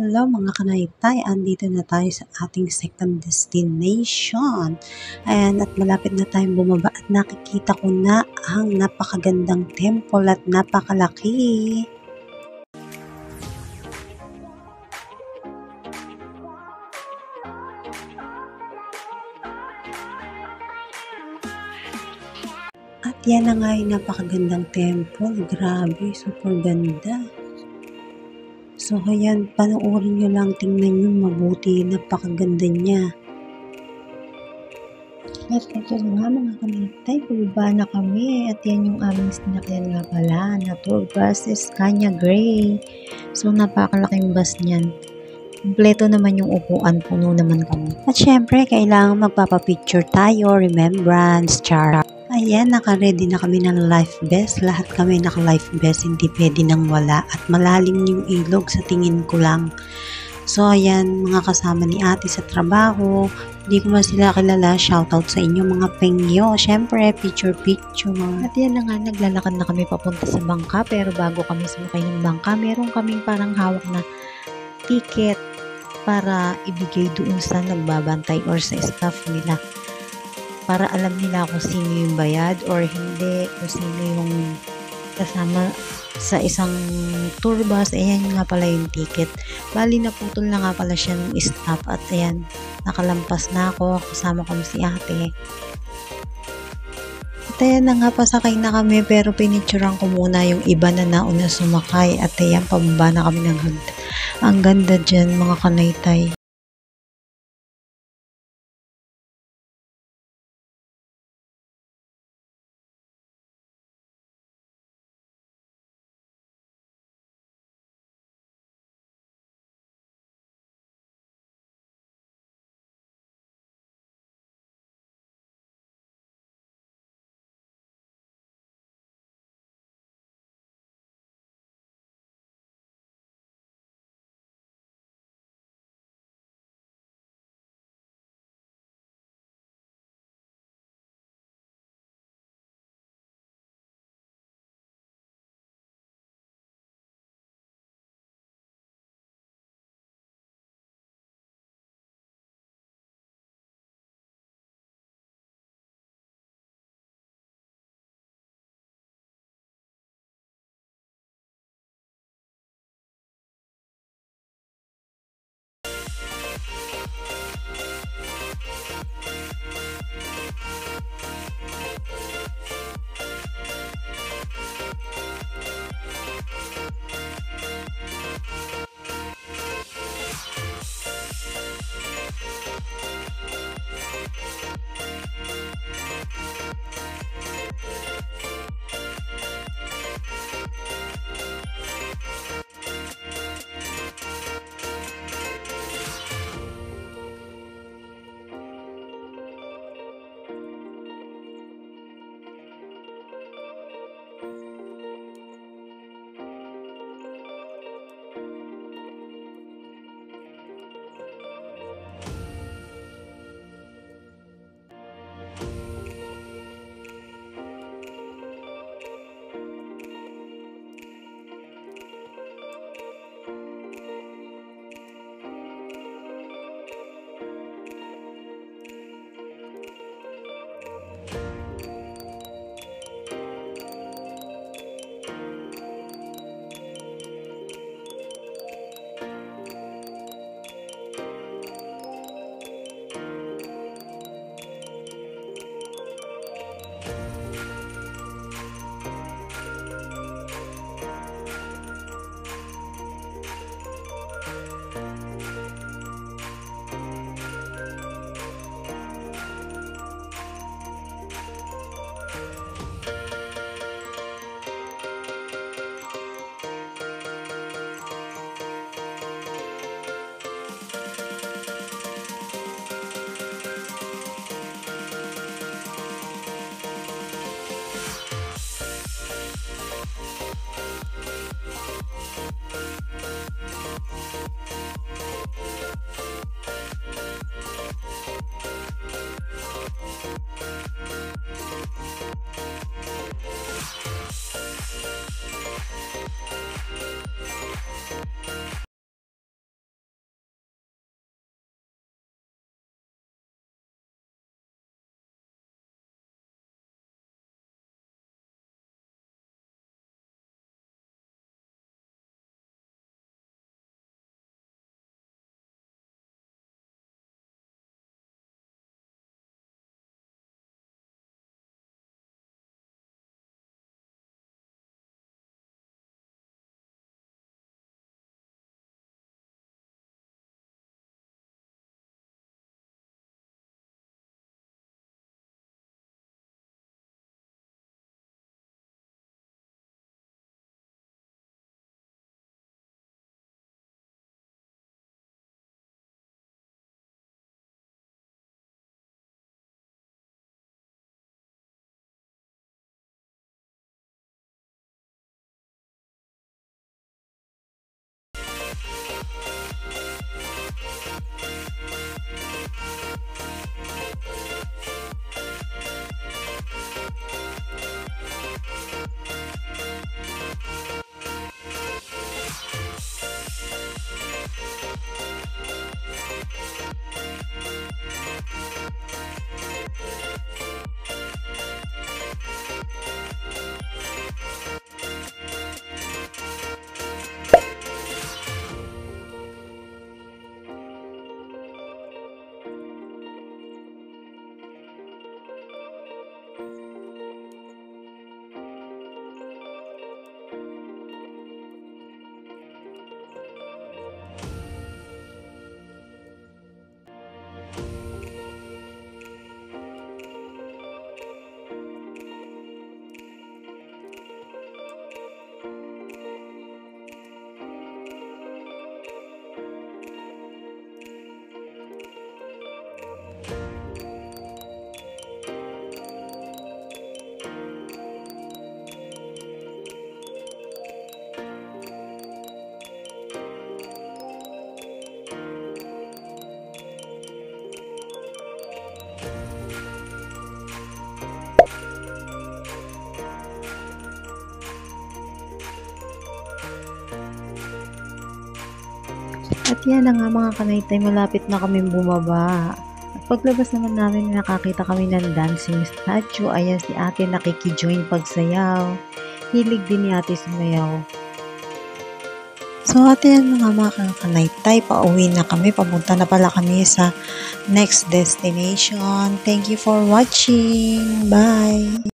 Hello mga kanaytay, andito na tayo sa ating second destination. Ayan, at malapit na tayong bumaba at nakikita ko na ang napakagandang temple at napakalaki. At yan na nga yung napakagandang temple. Grabe, super ganda. So, ayan, panoorin nyo lang, tingnan nyo mabuti, napakaganda niya. At ito na nga mga kanaytay, bumaba na kami at yan yung aming sinakyan nga pala na tour bus is Scania Gray. So, napakalaking bus niyan. Kompleto naman yung upuan, puno naman kami. At syempre, kailangan magpapapicture tayo, remembrance, char. Ayan, naka-ready na kami ng life vest. Lahat kami naka-life vest, hindi pwede nang wala. At malalim yung ilog sa tingin ko lang. So, ayan, mga kasama ni ate sa trabaho. Hindi ko man sila kilala. Shoutout sa inyo mga pengyo. Syempre, picture-picture. At yan na nga, naglalakad na kami papunta sa bangka. Pero bago kami sumakay ng bangka, meron kaming parang hawak na ticket para ibigay doon sa nagbabantay or sa staff nila. Para alam nila kung sino yung bayad or hindi, kung sino yung kasama sa isang tour bus. Ayan nga pala yung ticket. Bali naputol na nga pala siya ng staff at ayan, nakalampas na ako, kasama ko si ate. At ayan na nga, pasakay na kami pero pinicturean ko muna yung iba na nauna sumakay at ayan, pababa na kami ng hagdan. Ang ganda dyan mga kanaytay. At yan na nga mga kanaytay, malapit na kami bumaba. At paglabas naman namin, nakakita kami ng dancing statue. Ayan si ate nakikijoin pagsayaw. Hilig din ni ate sumayaw. So ate yan mga kanaytay, pauwi na kami. Papunta na pala kami sa next destination. Thank you for watching. Bye!